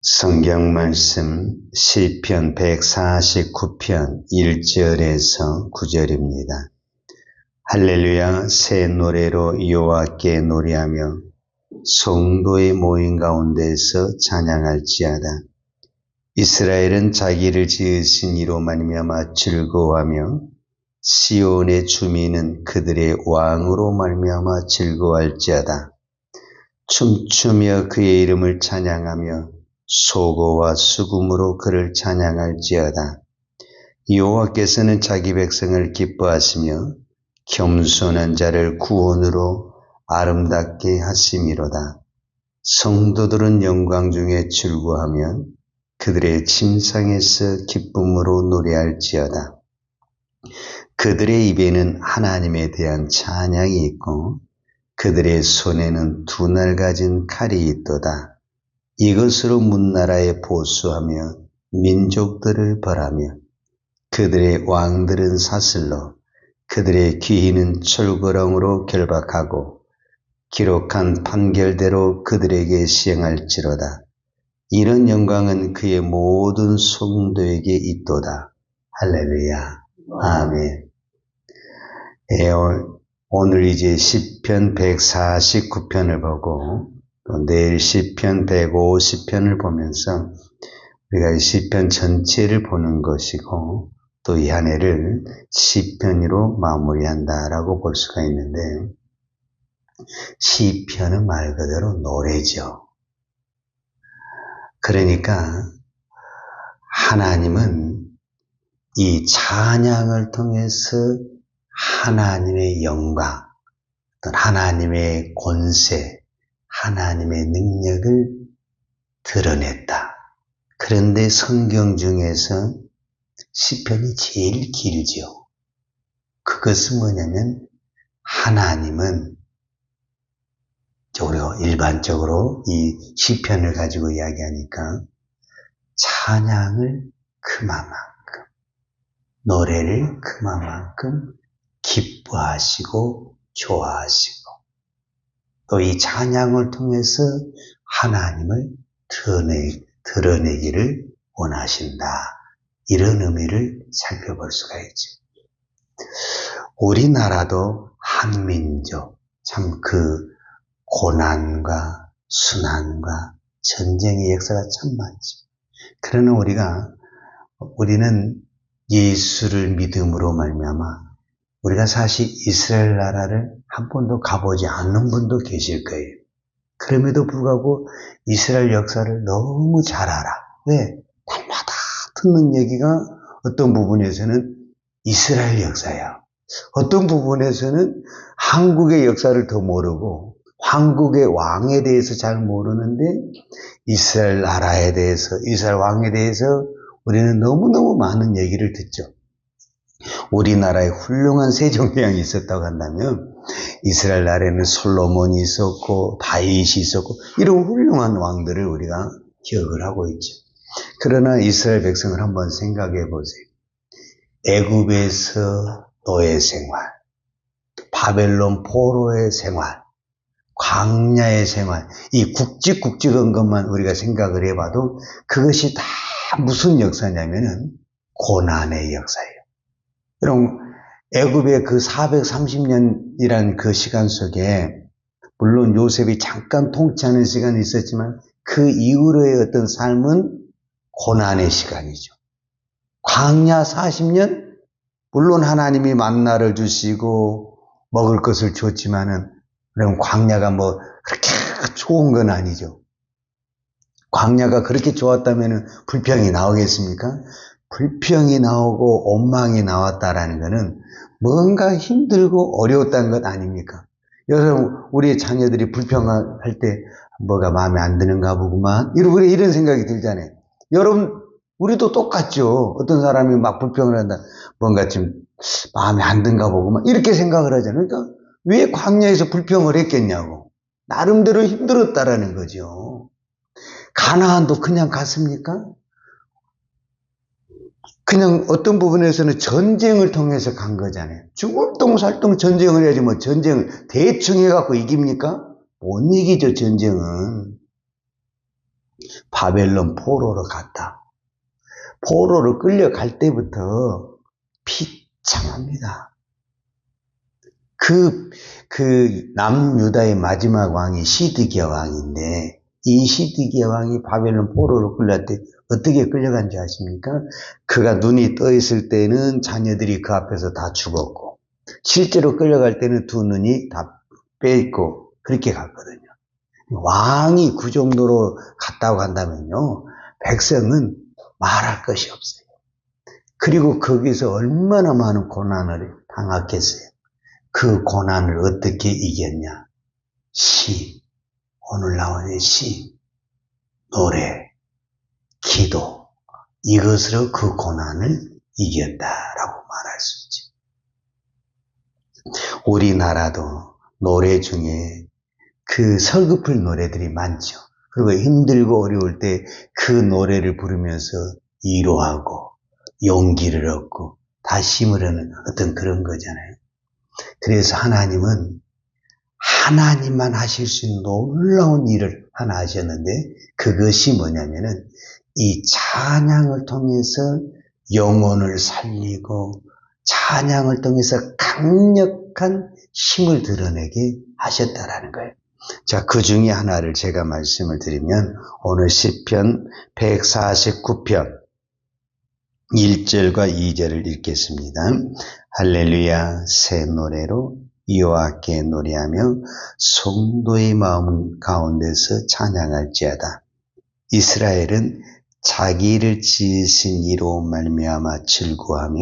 성경 말씀 시편 149편 1절에서 9절입니다. 할렐루야, 새 노래로 여호와께 노래하며 성도의 모임 가운데서 찬양할지어다. 이스라엘은 자기를 지으신 이로 말미암아 즐거워하며 시온의 주민은 그들의 왕으로 말미암아 즐거워할지어다. 춤추며 그의 이름을 찬양하며 소고와 수금으로 그를 찬양할지어다. 여호와께서는 자기 백성을 기뻐하시며 겸손한 자를 구원으로 아름답게 하심이로다. 성도들은 영광 중에 즐거워하며 그들의 침상에서 기쁨으로 노래할지어다. 그들의 입에는 하나님에 대한 찬양이 있고 그들의 손에는 두 날 가진 칼이 있도다. 이것으로 문나라에 보수하며 민족들을 벌하며 그들의 왕들은 사슬로 그들의 귀인은 철거렁으로 결박하고 기록한 판결대로 그들에게 시행할지로다. 이런 영광은 그의 모든 성도에게 있도다. 할렐루야. 아멘. 오늘 이제 시편 149편을 보고 또 내일 시편 150편을 보면서 우리가 이 시편 전체를 보는 것이고 또 이 한 해를 시편으로 마무리한다라고 볼 수가 있는데, 시편은 말 그대로 노래죠. 그러니까 하나님은 이 찬양을 통해서 하나님의 영광, 어떤 하나님의 권세, 하나님의 능력을 드러냈다. 그런데 성경 중에서 시편이 제일 길죠. 그것은 뭐냐면 하나님은 우리가 일반적으로 이 시편을 가지고 이야기하니까 찬양을 그만큼, 노래를 그만큼 기뻐하시고 좋아하시고 또 이 찬양을 통해서 하나님을 드러내기를 원하신다. 이런 의미를 살펴볼 수가 있죠. 우리나라도 한민족, 참 그 고난과 순환과 전쟁의 역사가 참 많죠. 그러나 우리는 예수를 믿음으로 말미암아 우리가 사실 이스라엘 나라를 한 번도 가보지 않는 분도 계실 거예요. 그럼에도 불구하고 이스라엘 역사를 너무 잘 알아. 왜? 날마다 듣는 얘기가 어떤 부분에서는 이스라엘 역사야. 어떤 부분에서는 한국의 역사를 더 모르고 한국의 왕에 대해서 잘 모르는데 이스라엘 나라에 대해서, 이스라엘 왕에 대해서 우리는 너무너무 많은 얘기를 듣죠. 우리나라에 훌륭한 세종대왕이 있었다고 한다면 이스라엘 나라에는 솔로몬이 있었고 다윗이 있었고 이런 훌륭한 왕들을 우리가 기억을 하고 있죠. 그러나 이스라엘 백성을 한번 생각해 보세요. 애굽에서 노예 생활, 바벨론 포로의 생활, 광야의 생활, 이 굵직굵직한 것만 우리가 생각을 해봐도 그것이 다 무슨 역사냐면은 고난의 역사예요. 여러분, 애굽의 그 430년이란 그 시간 속에 물론 요셉이 잠깐 통치하는 시간이 있었지만 그 이후로의 어떤 삶은 고난의 시간이죠. 광야 40년? 물론 하나님이 만나를 주시고 먹을 것을 줬지만은 그럼 광야가 뭐 그렇게 좋은 건 아니죠. 광야가 그렇게 좋았다면 불평이 나오겠습니까? 불평이 나오고 원망이 나왔다라는 것은 뭔가 힘들고 어려웠다는 것 아닙니까? 여러분, 우리 자녀들이 불평할 때 뭐가 마음에 안 드는가 보구만. 이런 생각이 들잖아요. 여러분, 우리도 똑같죠. 어떤 사람이 막 불평을 한다. 뭔가 좀 마음에 안 든가 보구만. 이렇게 생각을 하잖아요. 그러니까 왜 광야에서 불평을 했겠냐고. 나름대로 힘들었다라는 거죠. 가나안도 그냥 갔습니까? 그냥 어떤 부분에서는 전쟁을 통해서 간 거잖아요. 죽을똥살똥 전쟁을 해야지 뭐 전쟁을 대충 해갖고 이깁니까? 못 이기죠, 전쟁은. 바벨론 포로로 갔다. 포로로 끌려갈 때부터 비참합니다. 남유다의 마지막 왕이 시드기야 왕인데, 이 시드기야 왕이 바벨론 포로로 끌려갈 때 어떻게 끌려간지 아십니까? 그가 눈이 떠 있을 때는 자녀들이 그 앞에서 다 죽었고, 실제로 끌려갈 때는 두 눈이 다 빼있고, 그렇게 갔거든요. 왕이 그 정도로 갔다고 한다면요, 백성은 말할 것이 없어요. 그리고 거기서 얼마나 많은 고난을 당했겠어요. 그 고난을 어떻게 이겼냐? 시, 오늘 나오는 시, 노래, 기도, 이것으로 그 고난을 이겼다라고 말할 수 있죠. 우리나라도 노래 중에 그 서글픈 노래들이 많죠. 그리고 힘들고 어려울 때 그 노래를 부르면서 위로하고 용기를 얻고 다시 힘을 얻는 어떤 그런 거잖아요. 그래서 하나님은 하나님만 하실 수 있는 놀라운 일을 하나 하셨는데, 그것이 뭐냐면은 이 찬양을 통해서 영혼을 살리고 찬양을 통해서 강력한 힘을 드러내게 하셨다라는 거예요. 자, 그 중에 하나를 제가 말씀을 드리면, 오늘 시편 149편 1절과 2절을 읽겠습니다. 할렐루야, 새 노래로 여호와께 노래하며 성도의 마음 가운데서 찬양할지어다. 이스라엘은 자기를 지으신 이로 말미암아 즐거워하며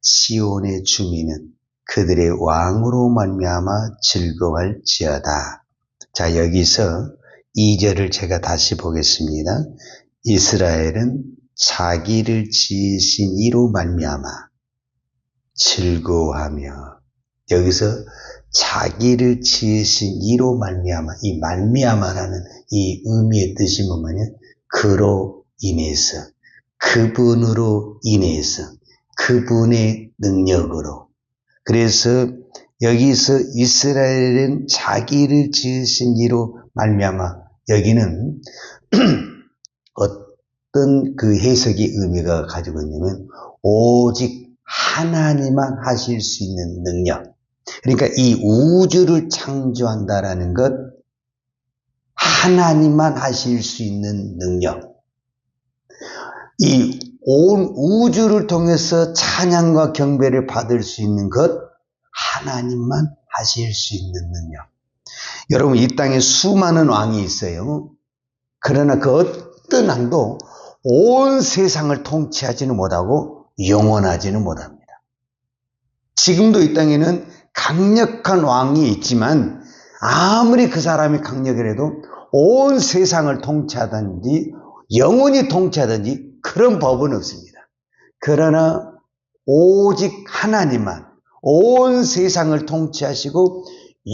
시온의 주민은 그들의 왕으로 말미암아 즐거워할지어다. 자, 여기서 2절을 제가 다시 보겠습니다. 이스라엘은 자기를 지으신 이로 말미암아 즐거워하며, 여기서 자기를 지으신 이로 말미암아, 이 말미암아라는 이 의미의 뜻이 뭐냐면 그로 인해서, 그분으로 인해서, 그분의 능력으로. 그래서 여기서 이스라엘은 자기를 지으신 이로 말미암아, 여기는 어떤 그 해석의 의미가 가지고 있냐면 오직 하나님만 하실 수 있는 능력. 그러니까 이 우주를 창조한다라는 것, 하나님만 하실 수 있는 능력. 이 온 우주를 통해서 찬양과 경배를 받을 수 있는 것, 하나님만 하실 수 있는 능력. 여러분, 이 땅에 수많은 왕이 있어요. 그러나 그 어떤 왕도 온 세상을 통치하지는 못하고 영원하지는 못합니다. 지금도 이 땅에는 강력한 왕이 있지만 아무리 그 사람이 강력이라도 온 세상을 통치하든지 영원히 통치하든지 그런 법은 없습니다. 그러나 오직 하나님만 온 세상을 통치하시고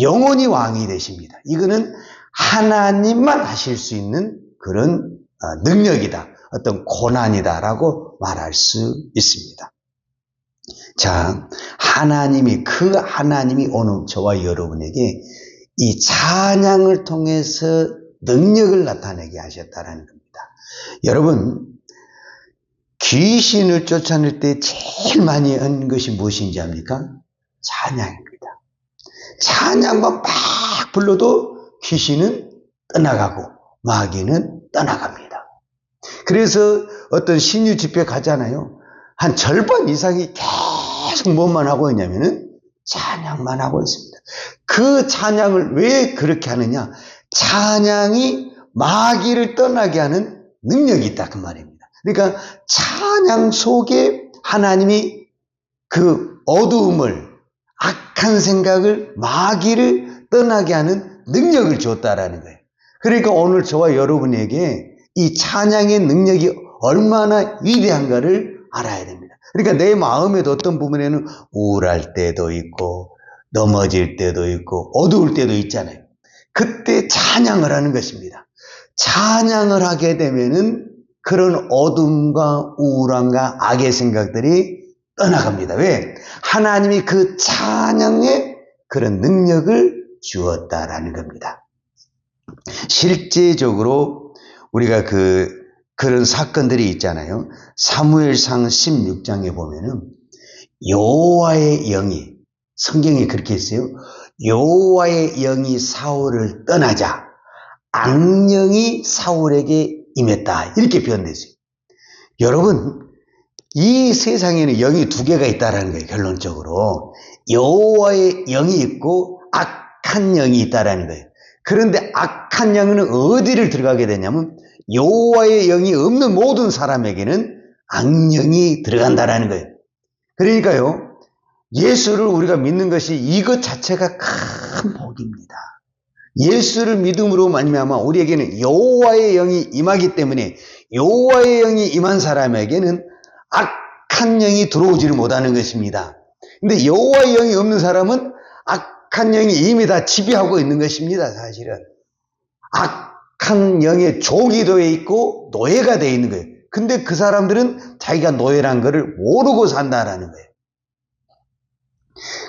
영원히 왕이 되십니다. 이거는 하나님만 하실 수 있는 그런 능력이다. 어떤 고난이다라고 말할 수 있습니다. 자, 그 하나님이 오늘 저와 여러분에게 이 찬양을 통해서 능력을 나타내게 하셨다는 겁니다. 여러분, 귀신을 쫓아낼 때 제일 많이 한 것이 무엇인지 압니까? 찬양입니다. 찬양만 막 불러도 귀신은 떠나가고 마귀는 떠나갑니다. 그래서 어떤 신유 집회 가잖아요. 한 절반 이상이 계속 뭐만 하고 있냐면은 찬양만 하고 있습니다. 그 찬양을 왜 그렇게 하느냐? 찬양이 마귀를 떠나게 하는 능력이 있다, 그 말입니다. 그러니까 찬양 속에 하나님이 그 어두움을, 악한 생각을, 마귀를 떠나게 하는 능력을 줬다라는 거예요. 그러니까 오늘 저와 여러분에게 이 찬양의 능력이 얼마나 위대한가를 알아야 됩니다. 그러니까 내 마음에도 어떤 부분에는 우울할 때도 있고 넘어질 때도 있고 어두울 때도 있잖아요. 그때 찬양을 하는 것입니다. 찬양을 하게 되면은 그런 어둠과 우울함과 악의 생각들이 떠나갑니다. 왜? 하나님이 그 찬양에 그런 능력을 주었다라는 겁니다. 실제적으로 우리가 그런 사건들이 있잖아요. 사무엘상 16장에 보면은 여호와의 영이, 성경에 그렇게 했어요. 여호와의 영이 사울을 떠나자 악령이 사울에게 임했다. 이렇게 표현되어요. 여러분, 이 세상에는 영이 두 개가 있다는 거예요. 결론적으로 여호와의 영이 있고 악한 영이 있다는 거예요. 그런데 악한 영은 어디를 들어가게 되냐면 여호와의 영이 없는 모든 사람에게는 악령이 들어간다는 거예요. 그러니까요, 예수를 우리가 믿는 것이 이것 자체가 큰 복입니다. 예수를 믿음으로 말미암아 우리에게는 여호와의 영이 임하기 때문에 여호와의 영이 임한 사람에게는 악한 영이 들어오지를 못하는 것입니다. 근데 여호와의 영이 없는 사람은 악한 영이 이미 다 지배하고 있는 것입니다. 사실은 악한 영의 종이 되어 있고 노예가 되어 있는 거예요. 근데 그 사람들은 자기가 노예란 것을 모르고 산다라는 거예요.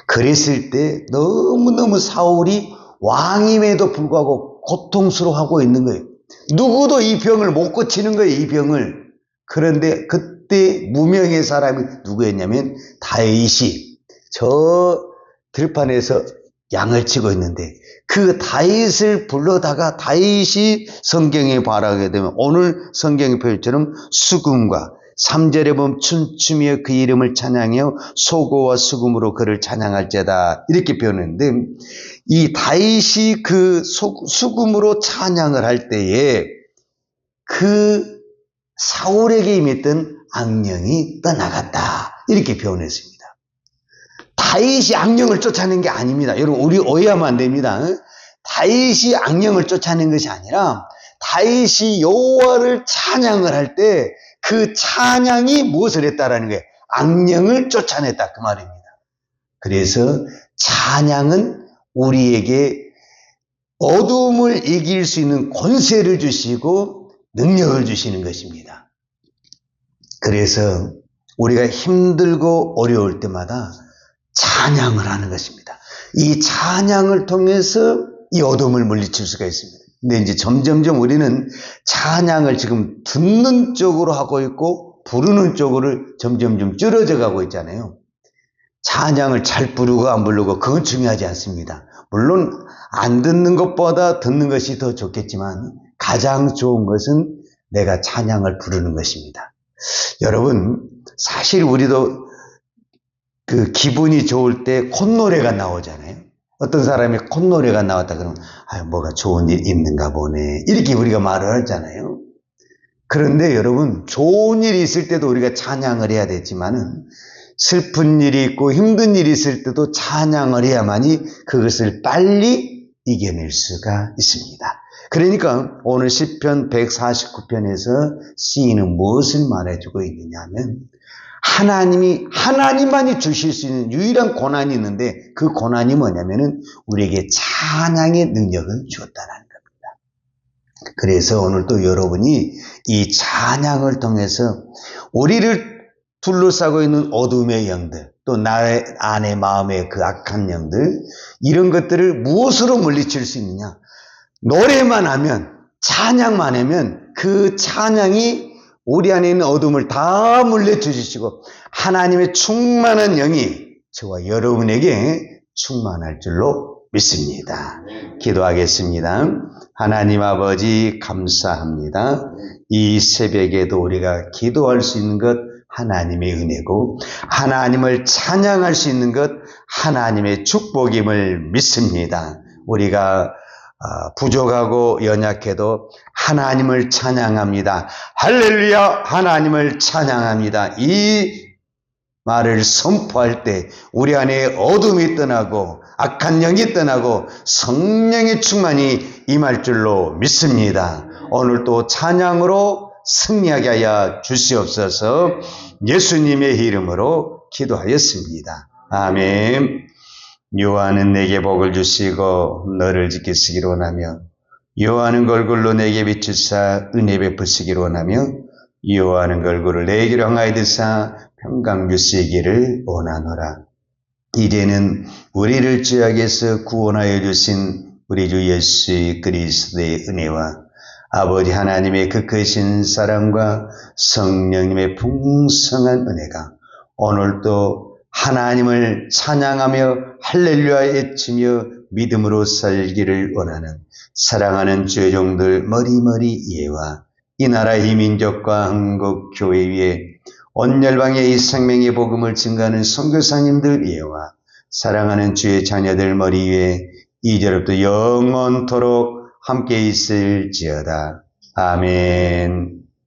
그랬을 때 너무너무 사울이 왕임에도 불구하고 고통스러워하고 있는 거예요. 누구도 이 병을 못 고치는 거예요. 이 병을. 그런데 그때 무명의 사람이 누구였냐면 다윗이 저 들판에서 양을 치고 있는데 그 다윗을 불러다가 다윗이 성경에 발하게 되면 오늘 성경의 표현처럼 수금과 3절에 보면 춤추며 그 이름을 찬양하여 소고와 수금으로 그를 찬양할지어다 이렇게 표현했는데 이 다윗이 그 수금으로 찬양을 할 때에 그 사울에게 임했던 악령이 떠나갔다 이렇게 표현했습니다. 다윗이 악령을 쫓아낸 게 아닙니다. 여러분 우리 오해하면 안 됩니다. 다윗이 악령을 쫓아낸 것이 아니라 다윗이 여호와를 찬양을 할 때 그 찬양이 무엇을 했다라는 거예요? 악령을 쫓아냈다 그 말입니다. 그래서 찬양은 우리에게 어둠을 이길 수 있는 권세를 주시고 능력을 주시는 것입니다. 그래서 우리가 힘들고 어려울 때마다 찬양을 하는 것입니다. 이 찬양을 통해서 이 어둠을 물리칠 수가 있습니다. 근데 이제 점점점 우리는 찬양을 지금 듣는 쪽으로 하고 있고 부르는 쪽으로 점점점 줄어져 가고 있잖아요. 찬양을 잘 부르고 안 부르고 그건 중요하지 않습니다. 물론 안 듣는 것보다 듣는 것이 더 좋겠지만 가장 좋은 것은 내가 찬양을 부르는 것입니다. 여러분 사실 우리도 그 기분이 좋을 때 콧노래가 나오잖아요. 어떤 사람이 콧노래가 나왔다 그러면 뭐가 좋은 일 있는가 보네 이렇게 우리가 말을 하잖아요. 그런데 여러분 좋은 일이 있을 때도 우리가 찬양을 해야 되지만은 슬픈 일이 있고 힘든 일이 있을 때도 찬양을 해야만이 그것을 빨리 이겨낼 수가 있습니다. 그러니까 오늘 시편 149편에서 시인은 무엇을 말해주고 있느냐 하면 하나님만이 주실 수 있는 유일한 고난이 있는데 그 고난이 뭐냐면은 우리에게 찬양의 능력을 주었다는 겁니다. 그래서 오늘 또 여러분이 이 찬양을 통해서 우리를 둘러싸고 있는 어둠의 영들, 또 나의 안의 마음의 그 악한 영들, 이런 것들을 무엇으로 물리칠 수 있느냐? 노래만 하면, 찬양만 하면 그 찬양이 우리 안에 있는 어둠을 다 물려주시고 하나님의 충만한 영이 저와 여러분에게 충만할 줄로 믿습니다. 기도하겠습니다. 하나님 아버지 감사합니다. 이 새벽에도 우리가 기도할 수 있는 것 하나님의 은혜고 하나님을 찬양할 수 있는 것 하나님의 축복임을 믿습니다. 우리가 부족하고 연약해도 하나님을 찬양합니다. 할렐루야 하나님을 찬양합니다. 이 말을 선포할 때 우리 안에 어둠이 떠나고 악한 영이 떠나고 성령의 충만이 임할 줄로 믿습니다. 오늘 또 찬양으로 승리하게 하여 주시옵소서. 예수님의 이름으로 기도하였습니다. 아멘. 여호와는 내게 복을 주시고 너를 지키시기를 원하며 여호와는 얼굴로 내게 비추사 은혜 베푸시기를 원하며 여호와는 얼굴을 내게로 향하여 드사 평강 주시기를 원하노라. 이제는 우리를 죄악에서 구원하여 주신 우리 주 예수 그리스도의 은혜와 아버지 하나님의 그 크신 사랑과 성령님의 풍성한 은혜가 오늘도 하나님을 찬양하며 할렐루야 외치며 믿음으로 살기를 원하는 사랑하는 주의 종들 머리머리 이해와 이 나라 이 민족과 한국 교회 위에 온 열방의 이 생명의 복음을 증가하는 선교사님들 이해와 사랑하는 주의 자녀들 머리 위에 이제로부터 영원토록 함께 있을지어다. 아멘.